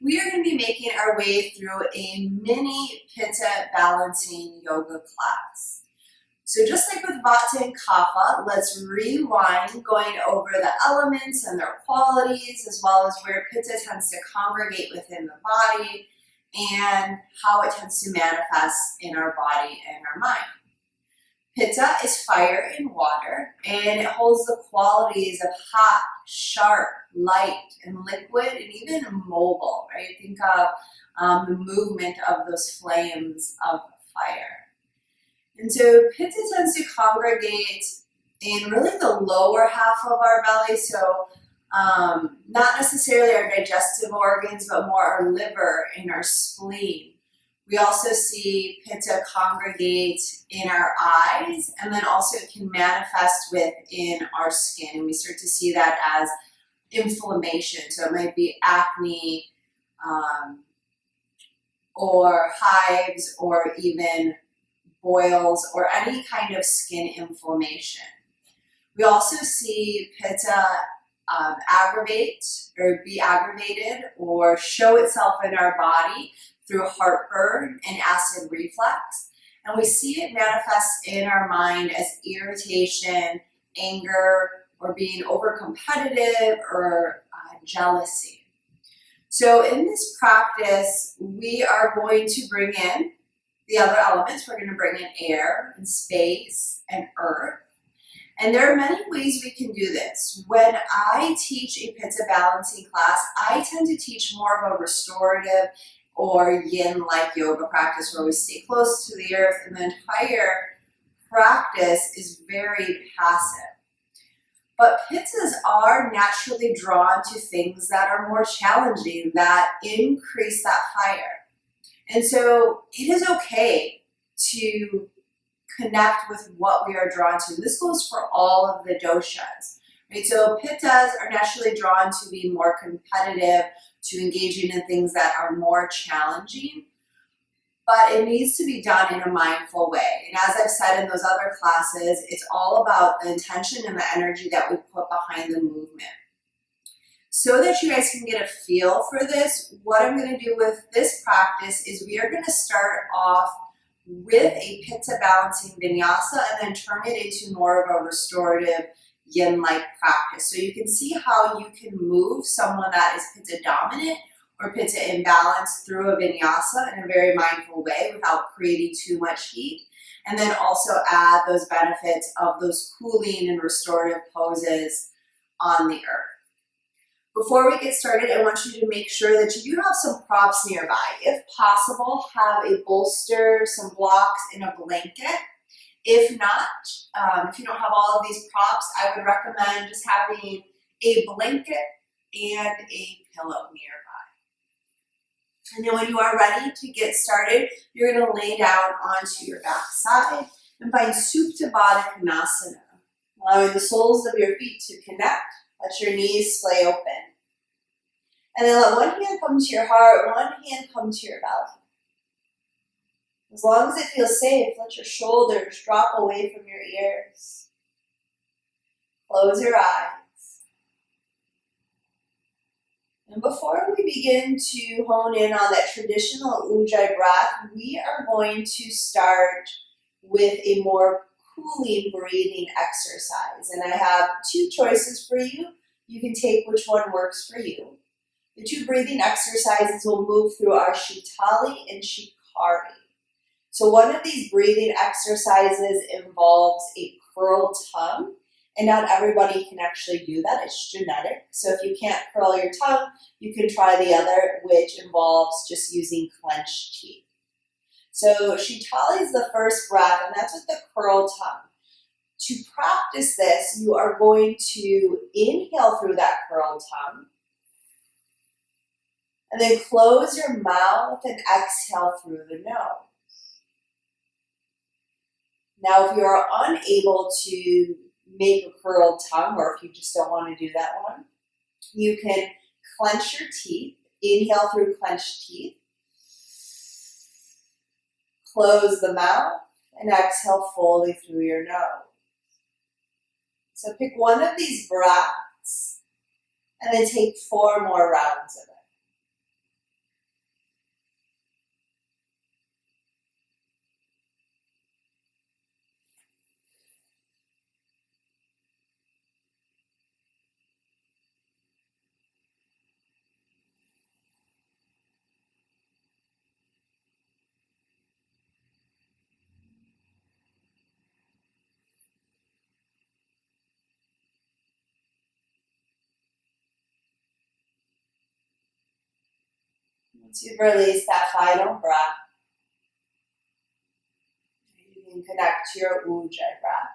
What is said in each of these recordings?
we are going to be making our way through a mini Pitta Balancing Yoga class. So just like with Vata and Kapha, let's rewind going over the elements and their qualities, as well as where Pitta tends to congregate within the body and how it tends to manifest in our body and our mind. Pitta is fire and water, and it holds the qualities of hot, sharp, light, and liquid, and even mobile, right? Think of the movement of those flames of fire. And so Pitta tends to congregate in really the lower half of our belly, so not necessarily our digestive organs, but more our liver and our spleen. We also see Pitta congregate in our eyes, and then also it can manifest within our skin. And we start to see that as inflammation. So it might be acne, or hives, or even boils, or any kind of skin inflammation. We also see Pitta aggravate or be aggravated or show itself in our body through heartburn and acid reflux. And we see it manifest in our mind as irritation, anger, or being over competitive, or jealousy. So in this practice, we are going to bring in the other elements. We're going to bring in air and space and earth. And there are many ways we can do this. When I teach a Pitta balancing class, I tend to teach more of a restorative or yin-like yoga practice where we stay close to the earth, and the entire practice is very passive. But Pittas are naturally drawn to things that are more challenging, that increase that fire. And so it is okay to connect with what we are drawn to. This goes for all of the doshas, right? So Pittas are naturally drawn to be more competitive, to engaging in things that are more challenging, but it needs to be done in a mindful way. And as I've said in those other classes, it's all about the intention and the energy that we put behind the movement. So that you guys can get a feel for this, what I'm going to do with this practice is we are going to start off with a Pitta balancing vinyasa and then turn it into more of a restorative yin-like practice. So you can see how you can move someone that is Pitta dominant or Pitta imbalance through a vinyasa in a very mindful way without creating too much heat. And then also add those benefits of those cooling and restorative poses on the earth. Before we get started, I want you to make sure that you do have some props nearby. If possible, have a bolster, some blocks, and a blanket. If not, if you don't have all of these props, I would recommend just having a blanket and a pillow nearby. And then when you are ready to get started, you're going to lay down onto your back side and find Supta Baddha Konasana, allowing the soles of your feet to connect. Let your knees splay open. And then let one hand come to your heart, one hand come to your belly. As long as it feels safe, let your shoulders drop away from your ears. Close your eyes. And before we begin to hone in on that traditional Ujjayi breath, we are going to start with a more cooling breathing exercise. And I have two choices for you. You can take which one works for you. The two breathing exercises will move through our Shitali and Shikari. So one of these breathing exercises involves a curled tongue, and not everybody can actually do that. It's genetic. So if you can't curl your tongue, you can try the other, which involves just using clenched teeth. So Shitali is the first breath, and that's with the curled tongue. To practice this, you are going to inhale through that curled tongue, and then close your mouth and exhale through the nose. Now, if you are unable to make a curled tongue, or if you just don't want to do that one, you can clench your teeth, inhale through clenched teeth, close the mouth, and exhale fully through your nose. So pick one of these breaths, and then take 4 more rounds of it. Once you've released that final breath, you can connect to your Ujjayi breath.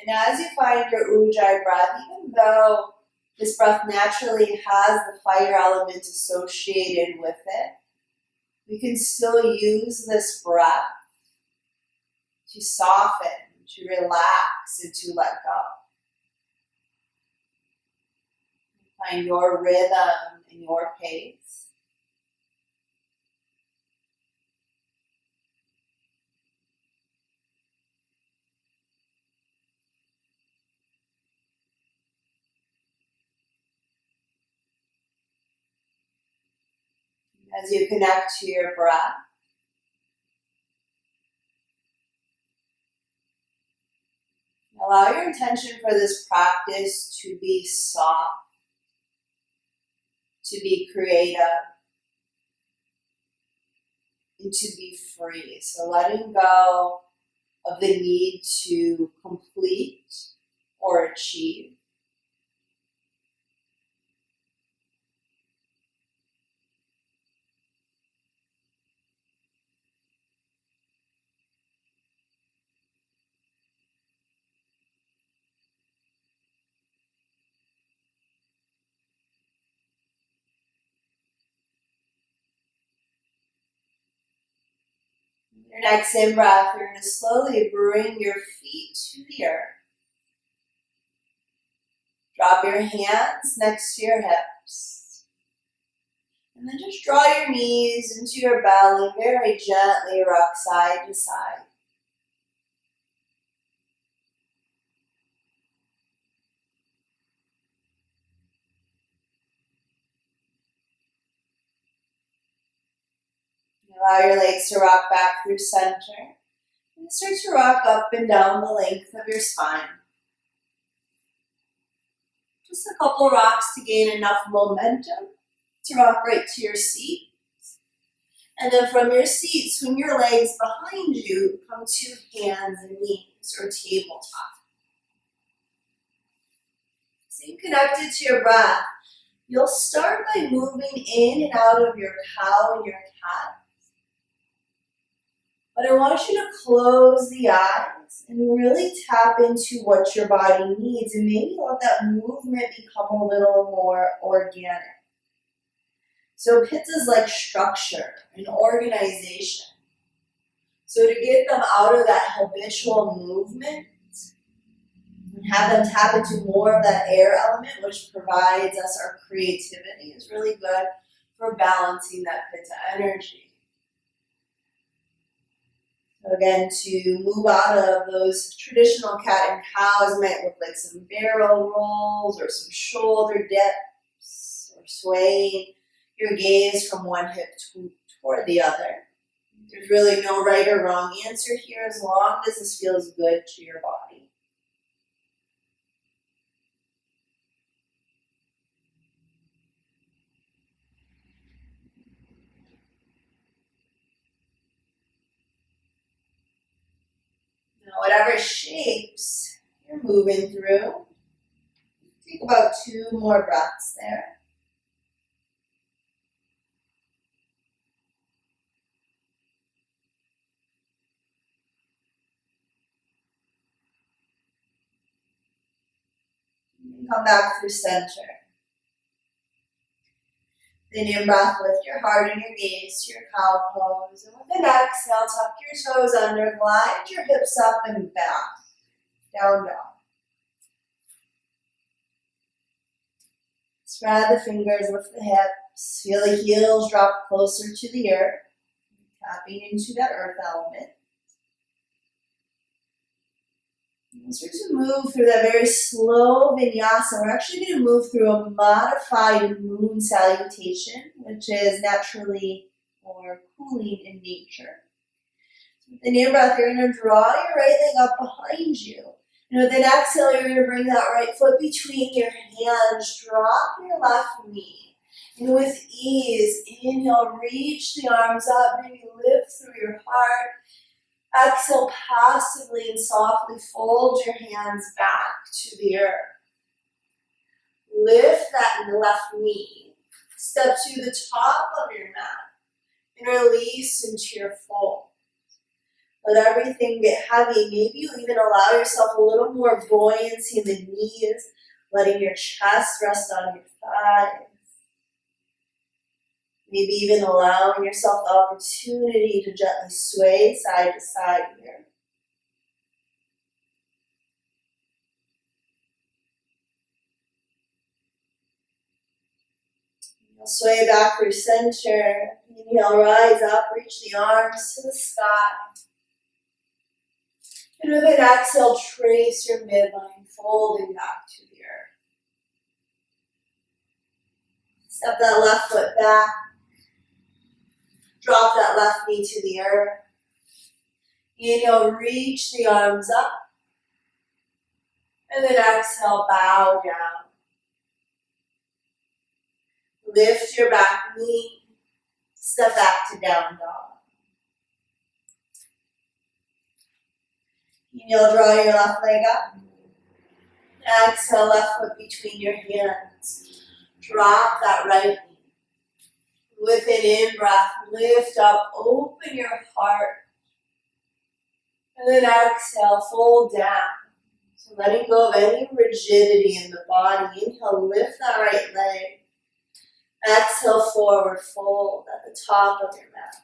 And as you find your Ujjayi breath, even though this breath naturally has the fire element associated with it, we can still use this breath to soften, to relax, and to let go. Find your rhythm and your pace. As you connect to your breath, allow your intention for this practice to be soft, to be creative, and to be free. So letting go of the need to complete or achieve. Your next in-breath, you're going to slowly bring your feet to the earth. Drop your hands next to your hips. And then just draw your knees into your belly, very gently rock side to side. Allow your legs to rock back through center. And start to rock up and down the length of your spine. Just a couple rocks to gain enough momentum to rock right to your seat. And then from your seat, swing your legs behind you, come to hands and knees or tabletop. Stay connected to your breath. You'll start by moving in and out of your cow and your cat. But I want you to close the eyes and really tap into what your body needs and maybe let that movement become a little more organic. So Pitta is like structure and organization. So to get them out of that habitual movement and have them tap into more of that air element, which provides us our creativity, is really good for balancing that Pitta energy. Again, to move out of those traditional cat and cows might look like some barrel rolls or some shoulder dips or swaying your gaze from one hip toward the other. There's really no right or wrong answer here as long as this feels good to your body. Whatever shapes you're moving through, take about 2 more breaths there. And come back through center. Then in breath, lift your heart and your gaze to your cow pose. And with an exhale, tuck your toes under, glide your hips up and back. Down, down. Spread the fingers, lift the hips. Feel the heels drop closer to the earth. Tapping into that earth element. And start to move through that very slow vinyasa. We're actually going to move through a modified moon salutation, which is naturally more cooling in nature. So with an in-breath, you're going to draw your right leg up behind you. And with an exhale, you're going to bring that right foot between your hands. Drop your left knee. And with ease, inhale, reach the arms up. Maybe lift through your heart. Exhale, passively and softly fold your hands back to the earth. Lift that left knee. Step to the top of your mat and release into your fold. Let everything get heavy. Maybe you even allow yourself a little more buoyancy in the knees, letting your chest rest on your thighs. Maybe even allowing yourself the opportunity to gently sway side to side here. Inhale, sway back through center. Inhale, rise up, reach the arms to the sky. And with an exhale, trace your midline, folding back to the earth. Step that left foot back. Drop that left knee to the earth. Inhale, reach the arms up. And then exhale, bow down. Lift your back knee. Step back to down dog. Inhale, draw your left leg up. Exhale, left foot between your hands. Drop that right knee. With an in-breath, lift up, open your heart. And then exhale, fold down. So letting go of any rigidity in the body. Inhale, lift that right leg. Exhale, forward fold at the top of your mat.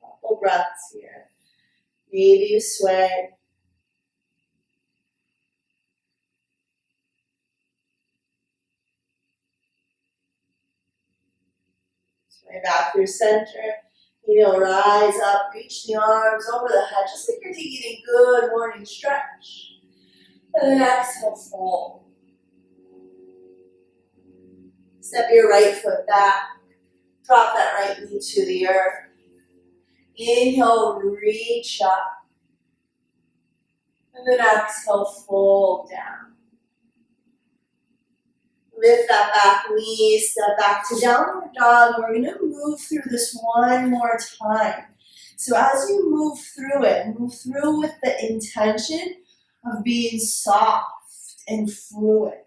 Couple breaths here. Maybe you sway. Sway back through center. Inhale, rise up, reach the arms over the head, just like you're taking a good morning stretch. And then exhale, fold. Step your right foot back. Drop that right knee to the earth. Inhale, reach up. And then exhale, fold down. Lift that back knee, step back to downward dog. We're going to move through this one more time. So as you move through it, move through with the intention of being soft and fluid.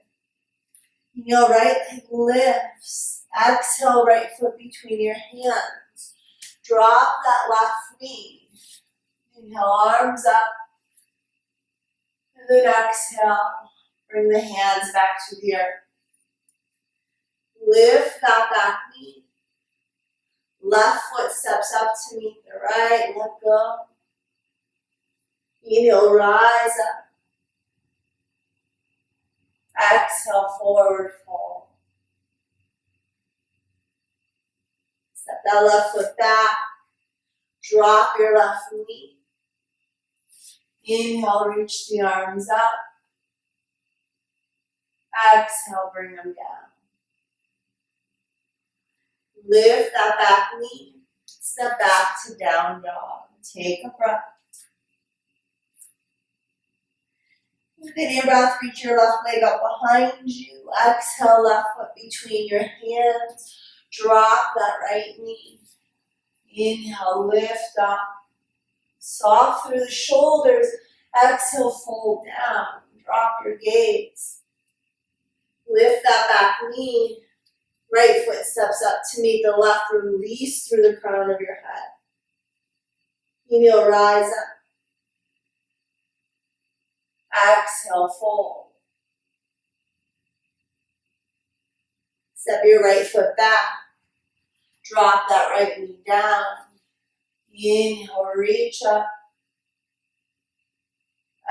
Inhale, right leg lifts. Exhale, right foot between your hands. Drop that left knee. Inhale, arms up. And then exhale, bring the hands back to the earth. Lift that back knee. Left foot steps up to meet the right. Let go. Inhale, rise up. Exhale, forward fold. Step that left foot back. Drop your left knee. Inhale, reach the arms up. Exhale, bring them down. Lift that back knee. Step back to down dog. Take a breath. Within your breath, reach your left leg up behind you. Exhale, left foot between your hands. Drop that right knee. Inhale, lift up. Soft through the shoulders. Exhale, fold down. Drop your gaze. Lift that back knee. Right foot steps up to meet the left. Release through the crown of your head. Inhale, rise up. Exhale, fold. Step your right foot back. Drop that right knee down. Inhale, reach up.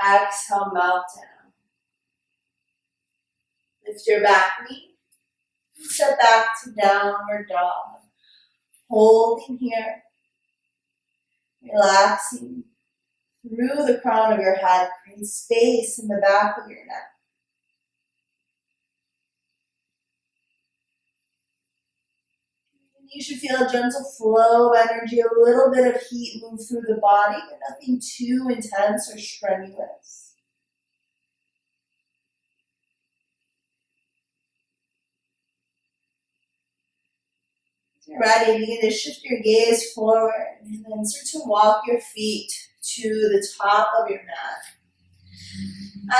Exhale, melt down. Lift your back knee. Step back to downward dog. Holding here. Relaxing through the crown of your head. Create space in the back of your neck. You should feel a gentle flow of energy, a little bit of heat move through the body, but nothing too intense or strenuous. You're ready, begin to shift your gaze forward and then start to walk your feet to the top of your mat.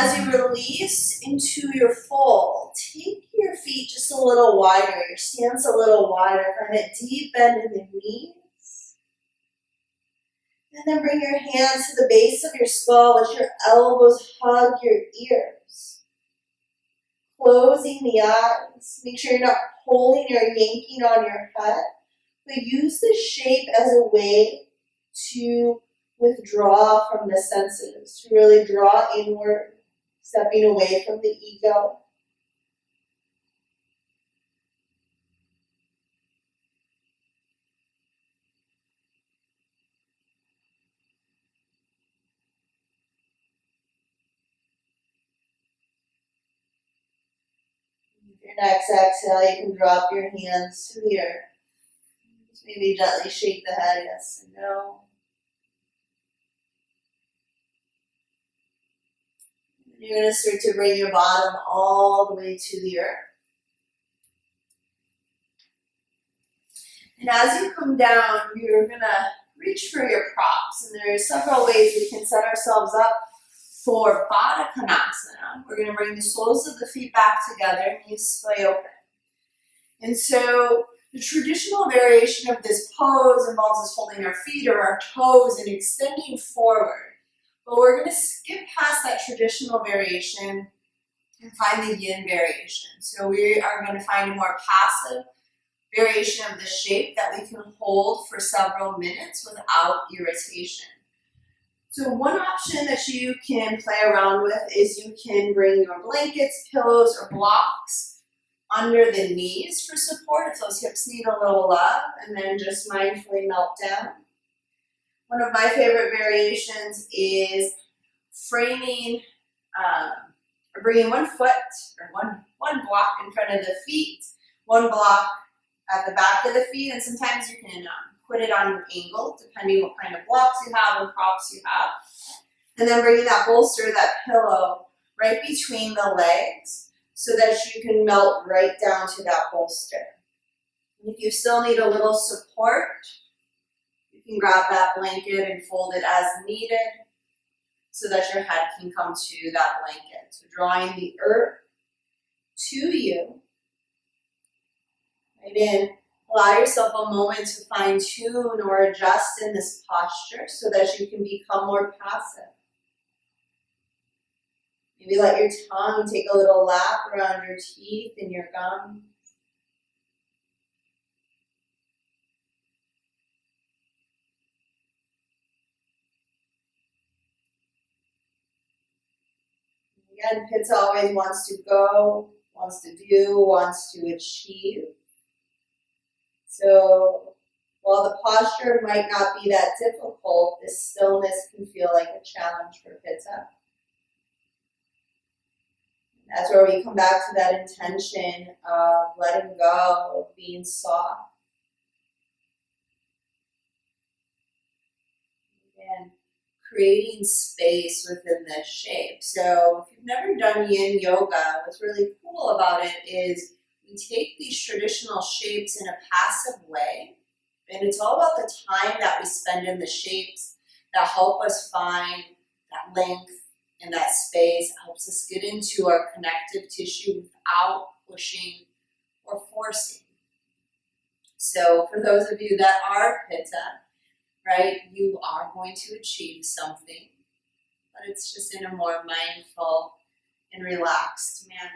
As you release into your fold, take your feet just a little wider, your stance a little wider, find a deep bend in the knees. And then bring your hands to the base of your skull as your elbows hug your ears. Closing the eyes. Make sure you're not pulling or yanking on your head, but use the shape as a way to withdraw from the senses, to really draw inward, stepping away from the ego. With your next exhale, you can drop your hands to the earth. Just maybe gently shake the head, yes and no. And you're going to start to bring your bottom all the way to the earth. And as you come down, you're going to reach for your props. And there are several ways we can set ourselves up for Baddha Konasana. We're going to bring the soles of the feet back together, knees splay open. And so the traditional variation of this pose involves us holding our feet or our toes and extending forward. But we're going to skip past that traditional variation and find the yin variation. So we are going to find a more passive variation of the shape that we can hold for several minutes without irritation. So one option that you can play around with is you can bring your blankets, pillows, or blocks under the knees for support if those hips need a little love, and then just mindfully melt down. One of my favorite variations is framing or bringing one foot or one block in front of the feet, one block at the back of the feet, and sometimes you can put it on an angle depending what kind of blocks you have and props you have. And then bringing that bolster, that pillow, right between the legs so that you can melt right down to that bolster. And if you still need a little support, you can grab that blanket and fold it as needed so that your head can come to that blanket. So drawing the earth to you. Right in. Allow yourself a moment to fine tune or adjust in this posture so that you can become more passive. Maybe let your tongue take a little lap around your teeth and your gums. Again, Pitta always wants to go, wants to do, wants to achieve. So while the posture might not be that difficult, this stillness can feel like a challenge for Pitta. That's where we come back to that intention of letting go, of being soft. And creating space within this shape. So if you've never done yin yoga, what's really cool about it is we take these traditional shapes in a passive way, and it's all about the time that we spend in the shapes that help us find that length and that space, helps us get into our connective tissue without pushing or forcing. So for those of you that are Pitta, right, you are going to achieve something, but it's just in a more mindful and relaxed manner.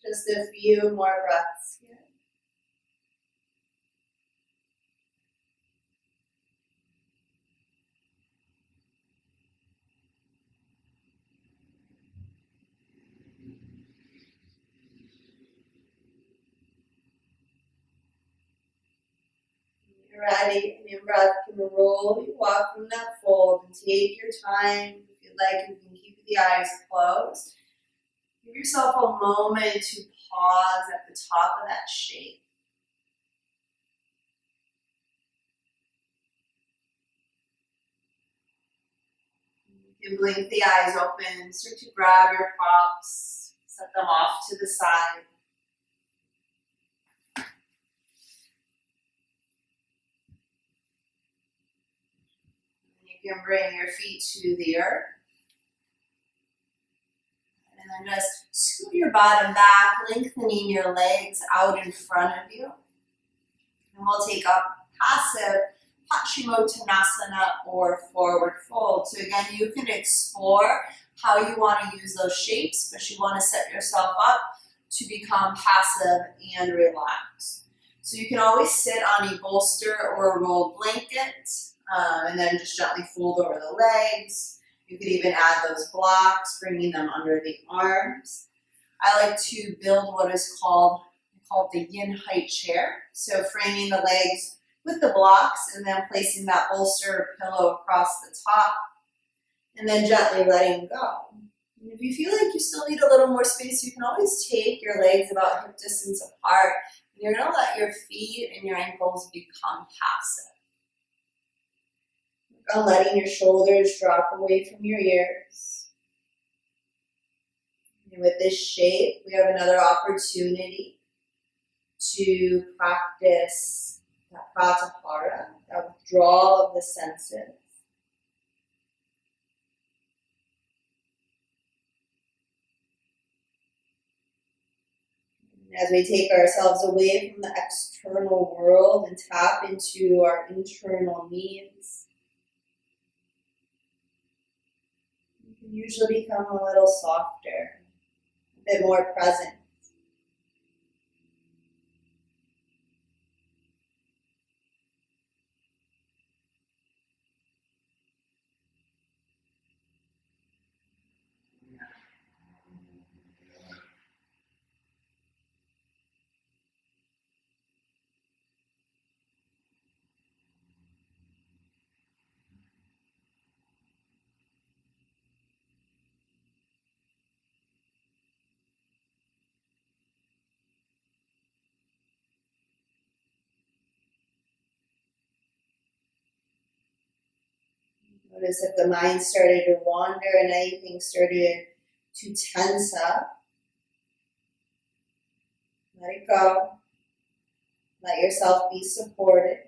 Just a few more breaths here. When you're ready, and your breath can roll you up from that fold, and take your time. If you'd like, you can keep the eyes closed. Give yourself a moment to pause at the top of that shape. You can blink the eyes open, start to grab your props, set them off to the side. You can bring your feet to the earth. And then just scoot your bottom back, lengthening your legs out in front of you. And we'll take a passive Paschimottanasana or forward fold. So again, you can explore how you want to use those shapes, but you want to set yourself up to become passive and relaxed. So you can always sit on a bolster or a rolled blanket, and then just gently fold over the legs. You could even add those blocks, bringing them under the arms. I like to build what is called the yin height chair. So framing the legs with the blocks and then placing that bolster or pillow across the top and then gently letting go. And if you feel like you still need a little more space, you can always take your legs about hip distance apart and you're going to let your feet and your ankles become passive. Work on letting your shoulders drop away from your ears. And with this shape, we have another opportunity to practice that pratyahara, that withdrawal of the senses. And as we take ourselves away from the external world and tap into our internal needs, we can usually become a little softer, a bit more present. Notice if the mind started to wander and anything started to tense up. Let it go. Let yourself be supported.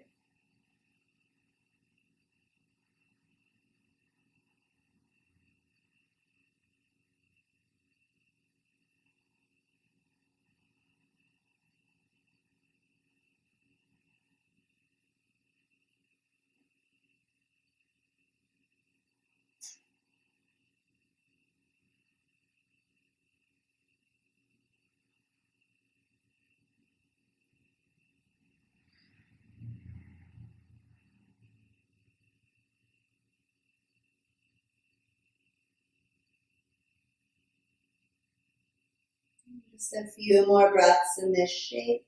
Just a few more breaths in this shape.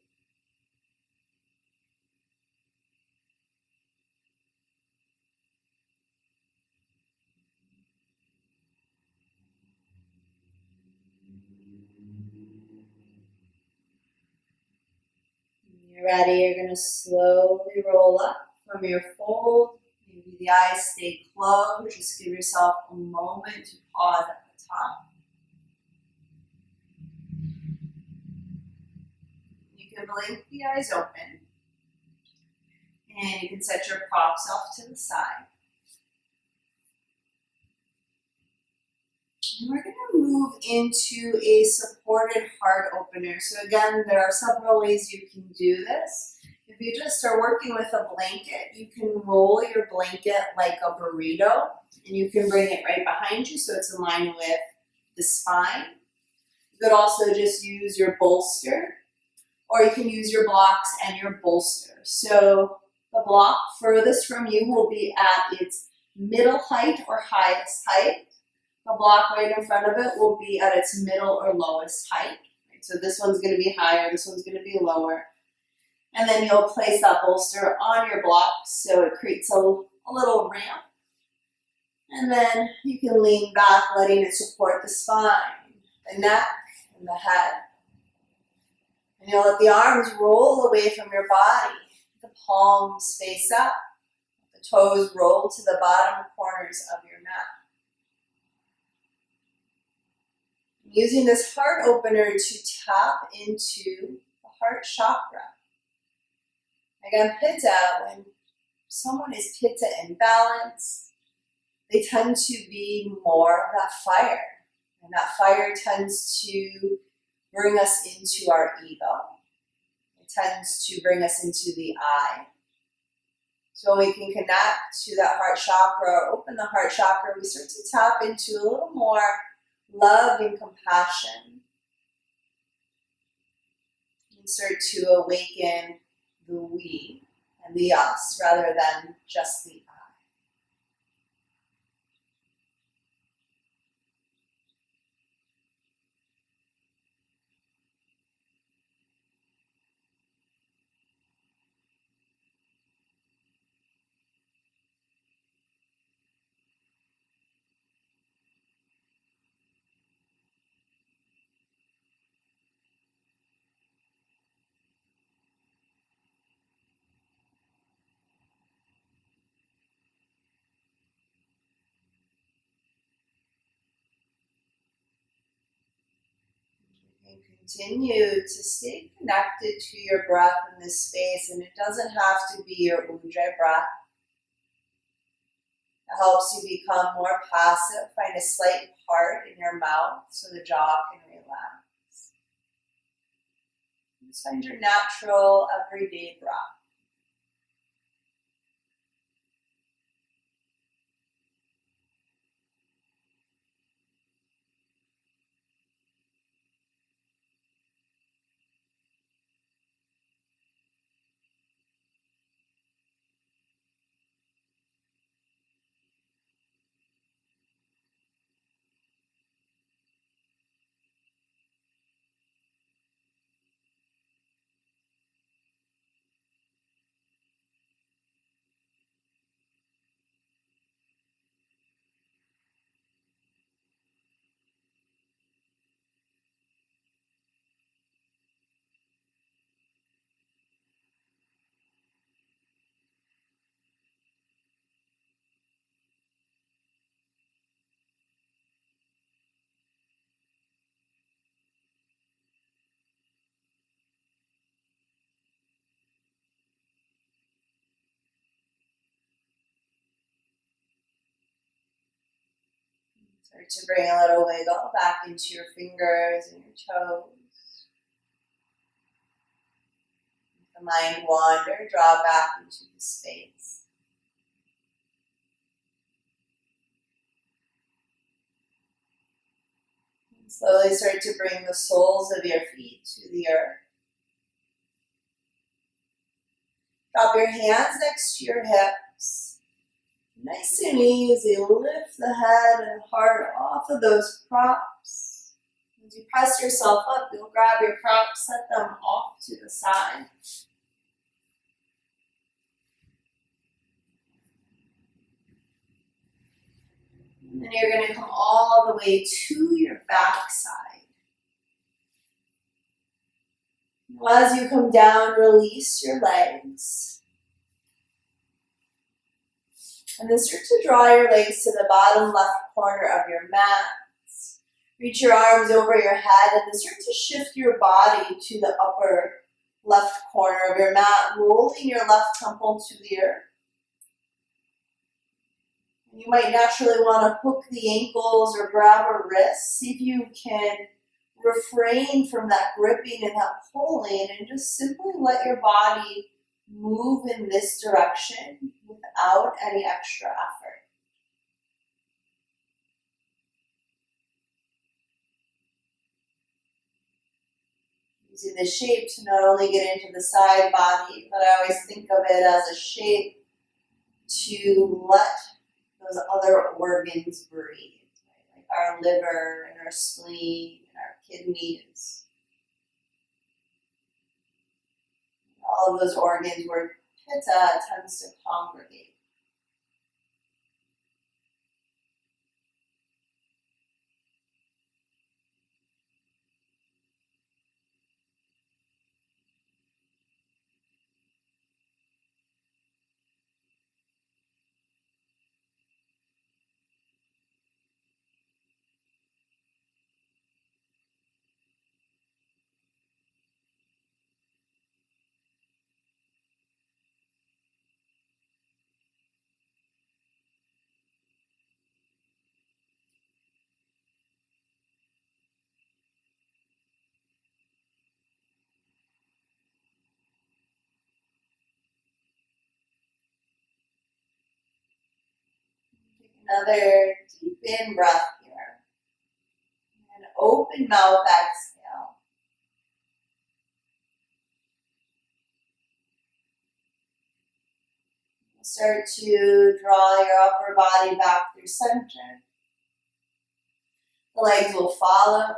When you're ready, you're going to slowly roll up from your fold. Maybe the eyes stay closed. Just give yourself a moment to pause at the top. You can blink the eyes open. And you can set your props off to the side. And we're going to move into a supported heart opener. So again, there are several ways you can do this. If you just are working with a blanket, you can roll your blanket like a burrito, and you can bring it right behind you so it's in line with the spine. You could also just use your bolster, or you can use your blocks and your bolster. So the block furthest from you will be at its middle height or highest height. The block right in front of it will be at its middle or lowest height. Right? So this one's going to be higher, this one's going to be lower. And then you'll place that bolster on your blocks so it creates a little ramp. And then you can lean back, letting it support the spine, the neck, and the head. And you'll let the arms roll away from your body. The palms face up. The toes roll to the bottom corners of your mat. Using this heart opener to tap into the heart chakra. Again, Pitta, when someone is Pitta imbalanced, they tend to be more of that fire. And that fire tends to bring us into our ego. It tends to bring us into the I. So when we can connect to that heart chakra, or open the heart chakra, we start to tap into a little more love and compassion. And start to awaken the we and the us rather than just the I. And continue to stay connected to your breath in this space, and it doesn't have to be your Ujjayi breath. It helps you become more passive. Find a slight part in your mouth so the jaw can relax. Just find your natural, everyday breath. Start to bring a little wiggle back into your fingers and your toes. Let the mind wander, draw back into the space. And slowly start to bring the soles of your feet to the earth. Drop your hands next to your hips. Nice and easy, lift the head and heart off of those props. As you press yourself up, you'll grab your props, set them off to the side. And then you're going to come all the way to your back side. As you come down, release your legs. And then start to draw your legs to the bottom left corner of your mat. Reach your arms over your head and then start to shift your body to the upper left corner of your mat, rolling your left temple to the earth. You might naturally want to hook the ankles or grab a wrist. See if you can refrain from that gripping and that pulling and just simply let your body move in this direction without any extra effort. Using the shape to not only get into the side body, but I always think of it as a shape to let those other organs breathe, right? Like our liver and our spleen and our kidneys. All of those organs where Pitta tends to congregate. Another deep in breath here. And open mouth exhale. Start to draw your upper body back through center. The legs will follow.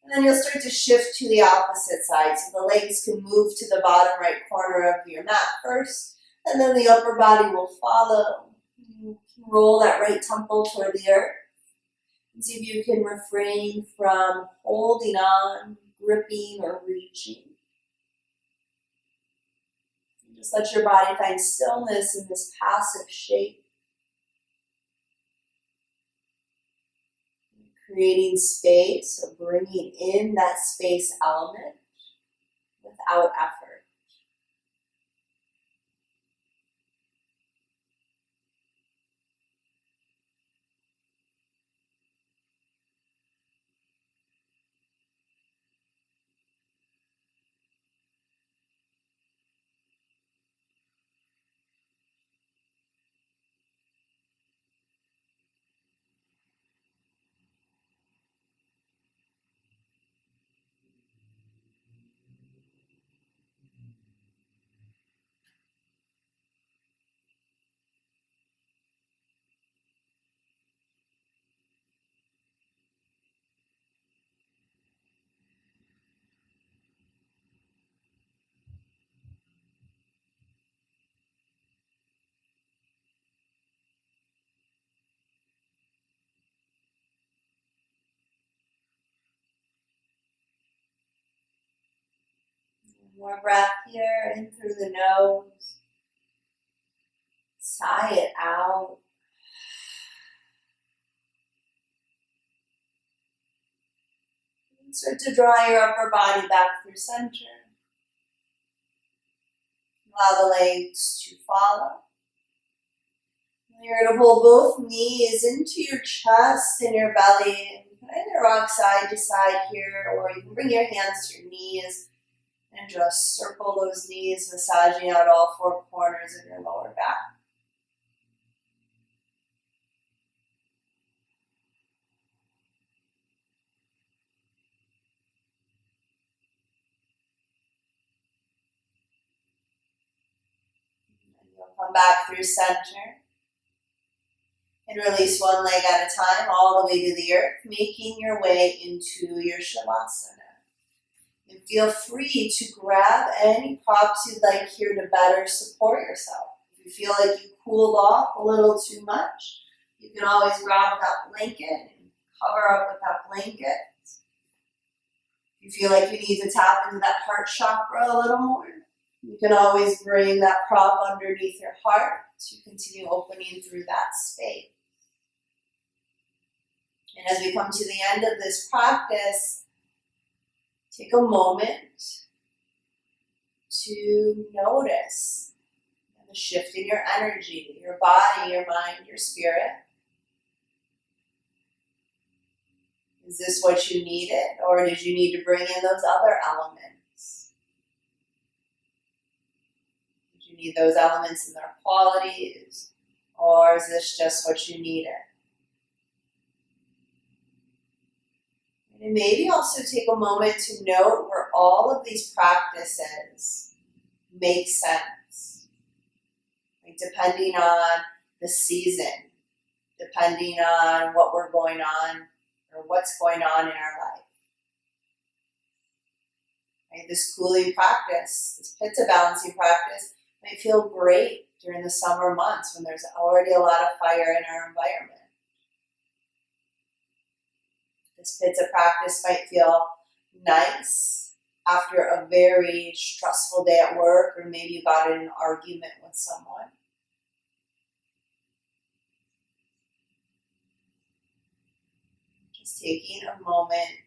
And then you'll start to shift to the opposite side. So the legs can move to the bottom right corner of your mat first. And then the upper body will follow. You can roll that right temple toward the earth. And see if you can refrain from holding on, gripping, or reaching. Just let your body find stillness in this passive shape. Creating space, so bringing in that space element without effort. More breath here, in through the nose. Sigh it out. And start to draw your upper body back through center. Allow the legs to follow. You're going to pull both knees into your chest and your belly. You can either rock side to side here, or you can bring your hands to your knees and just circle those knees, massaging out all four corners of your lower back. And you'll come back through center. And release one leg at a time all the way to the earth, making your way into your Shavasana. And feel free to grab any props you'd like here to better support yourself. If you feel like you cooled off a little too much, you can always grab that blanket and cover up with that blanket. If you feel like you need to tap into that heart chakra a little more, you can always bring that prop underneath your heart to continue opening through that space. And as we come to the end of this practice, take a moment to notice the shift in your energy, your body, your mind, your spirit. Is this what you needed, or did you need to bring in those other elements? Did you need those elements in their qualities, or is this just what you needed? And maybe also take a moment to note where all of these practices make sense, like depending on the season, depending on what we're going on or what's going on in our life. Right? This cooling practice, this Pitta Balancing practice, might feel great during the summer months when there's already a lot of fire in our environment. This Pitta practice might feel nice after a very stressful day at work, or maybe you got in an argument with someone. Just taking a moment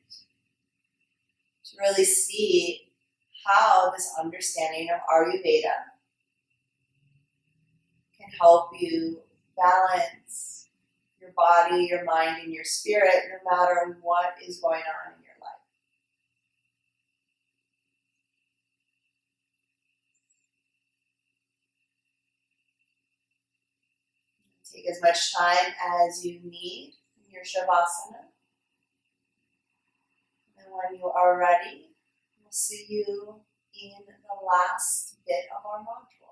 to really see how this understanding of Ayurveda can help you balance your body, your mind, and your spirit, no matter what is going on in your life. Take as much time as you need in your Shavasana. And when you are ready, we'll see you in the last bit of our module.